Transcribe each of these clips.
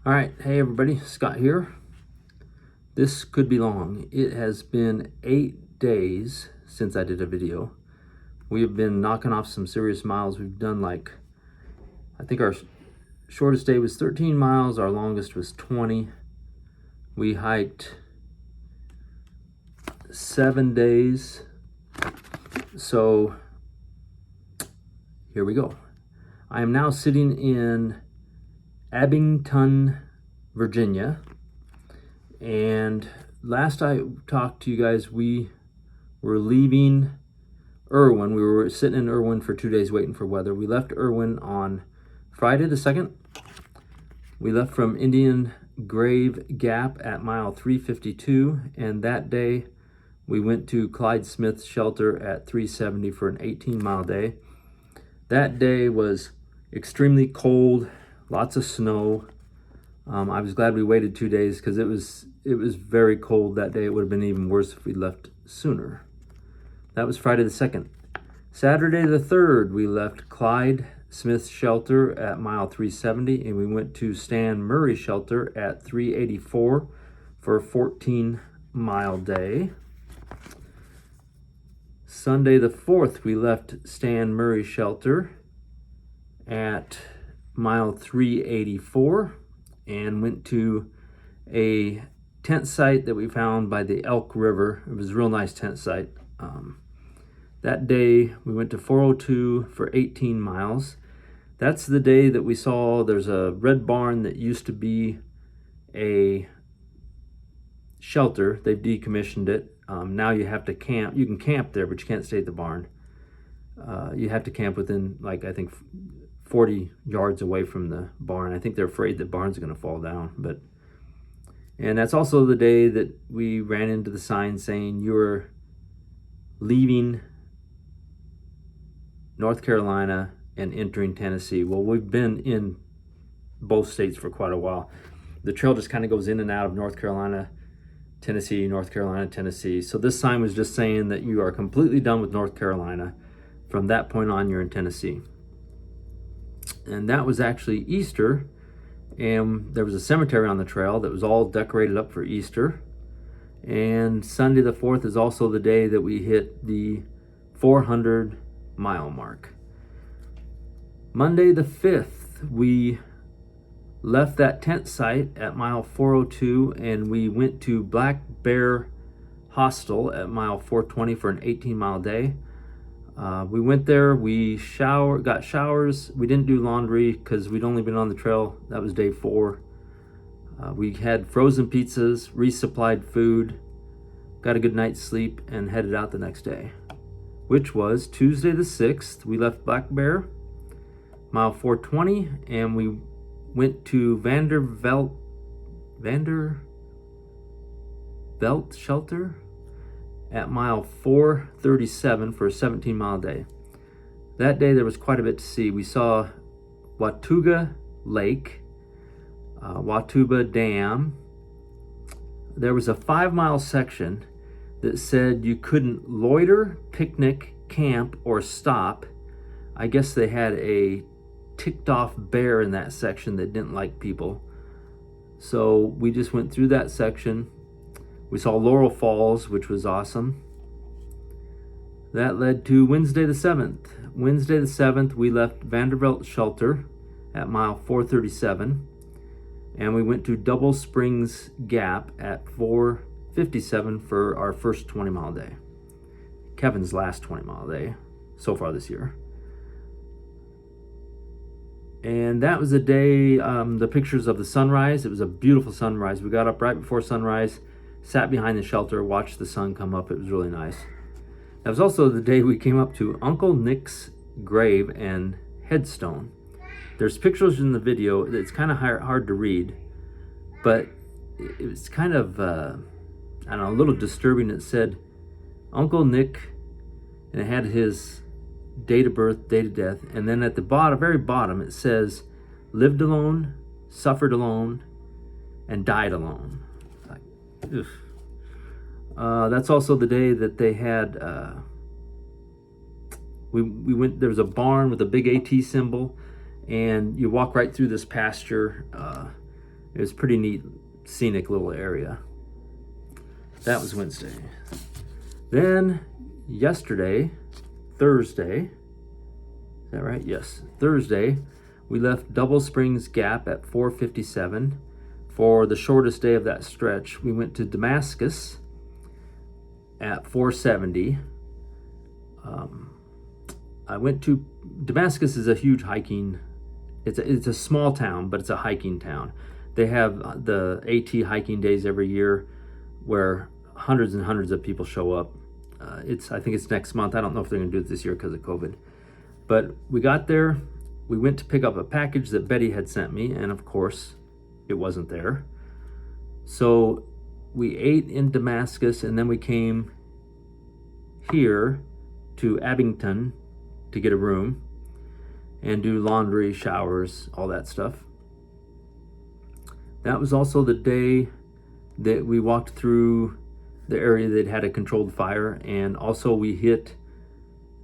All right, hey everybody, Scott here. This could be long. It has been 8 days since I did a video. We have been knocking off some serious miles. We've done I think our shortest day was 13 miles, our longest was 20. We hiked 7 days. So here we go. I am now sitting in Abington, Virginia, and last I talked to you guys, we were leaving Irwin. We were sitting in Irwin for 2 days waiting for weather. We left Irwin on Friday the 2nd. We left from Indian Grave Gap at mile 352, and that day we went to Clyde Smith Shelter at 370 for an 18-mile day. That day was extremely cold, lots of snow. I was glad we waited 2 days because it was very cold that day. It would have been even worse if we left sooner. That was Friday the 2nd. Saturday the 3rd, we left Clyde Smith Shelter at mile 370, and we went to Stan Murray Shelter at 384 for a 14-mile day. Sunday the 4th, we left Stan Murray Shelter at mile 384 and went to a tent site that we found by the Elk River. It was a real nice tent site. That day we went to 402 for 18 miles. That's the day that we saw there's a red barn that used to be a shelter. They've decommissioned it. Now you have to camp. You can camp there, but you can't stay at the barn. You have to camp within, I think, 40 yards away from the barn. I think they're afraid the barn's going to fall down. And that's also the day that we ran into the sign saying you're leaving North Carolina and entering Tennessee. Well, we've been in both states for quite a while. The trail just kind of goes in and out of North Carolina, Tennessee, North Carolina, Tennessee. So this sign was just saying that you are completely done with North Carolina. From that point on, you're in Tennessee. And that was actually Easter, and there was a cemetery on the trail that was all decorated up for Easter. And Sunday the 4th is also the day that we hit the 400-mile mark. Monday the 5th, we left that tent site at mile 402, and we went to Black Bear Hostel at mile 420 for an 18-mile day. We went there, we got showers. We didn't do laundry because we'd only been on the trail. That was day 4. We had frozen pizzas, resupplied food, got a good night's sleep, and headed out the next day, which was Tuesday the 6th. We left Black Bear, mile 420, and we went to Vandervelt Shelter at mile 437 for a 17-mile day. That day there was quite a bit to see. We saw Watauga Lake, Watauga Dam. There was a 5-mile section that said you couldn't loiter, picnic, camp, or stop. I guess they had a ticked off bear in that section that didn't like people. So we just went through that section. We saw Laurel Falls, which was awesome. That led to Wednesday the 7th. Wednesday the 7th, we left Vanderbilt Shelter at mile 437, and we went to Double Springs Gap at 457 for our first 20-mile day. Kevin's last 20-mile day so far this year. And that was the day, the pictures of the sunrise. It was a beautiful sunrise. We got up right before sunrise, sat behind the shelter, watched the sun come up. It was really nice. That was also the day we came up to Uncle Nick's grave and headstone. There's pictures in the video. It's kind of hard to read, but it was kind of, I don't know, a little disturbing. It said Uncle Nick, and it had his date of birth, date of death, and then at the bottom, very bottom, it says lived alone, suffered alone, and died alone. Like, oof. That's also the day that they had, we went, there was a barn with a big AT symbol, and you walk right through this pasture. It was pretty neat, scenic little area. That was Wednesday. Then yesterday, Thursday, is that right? Yes, Thursday, we left Double Springs Gap at 4:57 for the shortest day of that stretch. We went to Damascus at 4:70. I went to Damascus is a huge hiking. It's a small town, but it's a hiking town. They have the AT hiking days every year, where hundreds and hundreds of people show up. I think it's next month. I don't know if they're going to do it this year because of COVID. But we got there. We went to pick up a package that Betty had sent me, and of course, it wasn't there. So we ate in Damascus, and then we came here to Abington to get a room and do laundry, showers, all that stuff. That was also the day that we walked through the area that had a controlled fire, and also we hit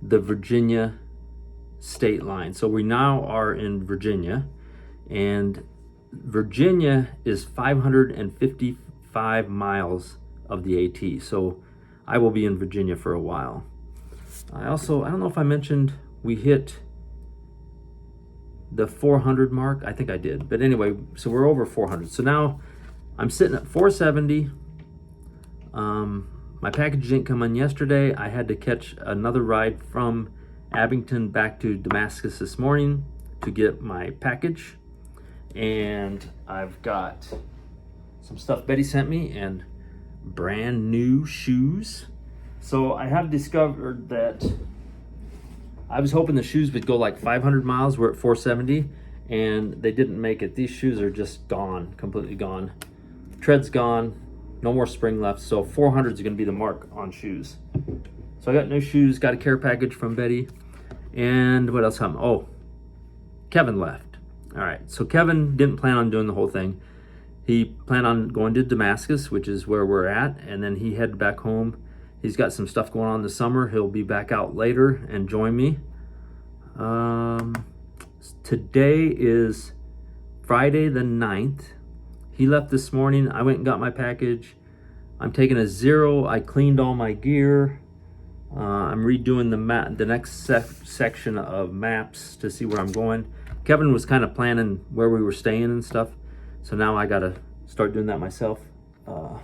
the Virginia state line. So we now are in Virginia, and Virginia is 555 miles of the AT. So I will be in Virginia for a while. I don't know if I mentioned we hit the 400 mark. I think I did. But anyway, so we're over 400. So now I'm sitting at 470. My package didn't come in yesterday. I had to catch another ride from Abington back to Damascus this morning to get my package. And I've got some stuff Betty sent me and brand new shoes. So I have discovered that I was hoping the shoes would go like 500 miles. We're at 470, and they didn't make it. These shoes are just gone, completely gone. Tread's gone, no more spring left. So 400 is going to be the mark on shoes. So I got new shoes, got a care package from Betty. And what else happened? Oh, Kevin left. All right, so Kevin didn't plan on doing the whole thing. He planned on going to Damascus, which is where we're at, and then he headed back home. He's got some stuff going on this summer. He'll be back out later and join me. Today is Friday the 9th. He left this morning. I went and got my package. I'm taking a 0. I cleaned all my gear. I'm redoing the next section of maps to see where I'm going. Kevin was kind of planning where we were staying and stuff. So now I got to start doing that myself. I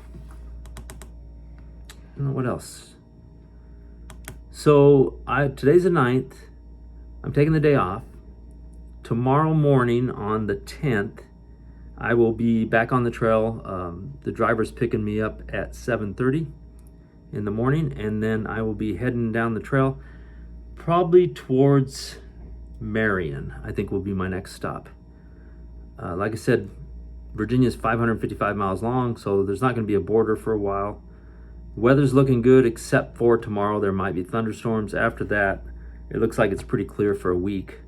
don't know what else. So today's the 9th. I'm taking the day off. Tomorrow morning on the 10th, I will be back on the trail. The driver's picking me up at 7:30 in the morning, and then I will be heading down the trail probably towards Marion. I think will be my next stop. Like I said, Virginia is 555 miles long, so there's not going to be a border for a while. The weather's looking good except for tomorrow. There might be thunderstorms. After that, it looks like it's pretty clear for a week.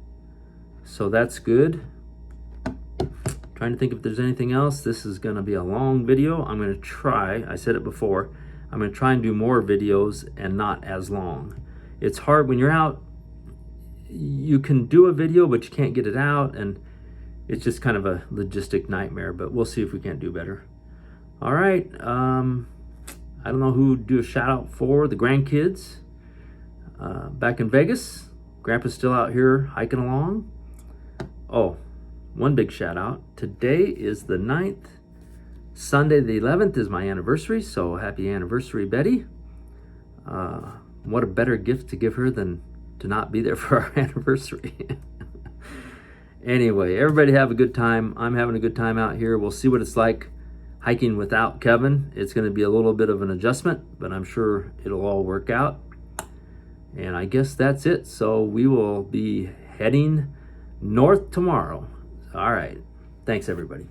So that's good. Trying to think if there's anything else. This is going to be a long video. I'm going to try, I said it before, I'm going to try and do more videos and not as long. It's hard when you're out. You can do a video, but you can't get it out, and it's just kind of a logistic nightmare, but we'll see if we can't do better. All right. I don't know who to do a shout out for. The grandkids back in Vegas. Grandpa's still out here hiking along. Oh, one big shout out. Today is the 9th. Sunday the 11th is my anniversary, so happy anniversary, Betty. What a better gift to give her than to not be there for our anniversary. Anyway, everybody have a good time. I'm having a good time out here. We'll see what it's like hiking without Kevin. It's going to be a little bit of an adjustment, but I'm sure it'll all work out. And I guess that's it. So we will be heading north tomorrow. All right. Thanks, everybody.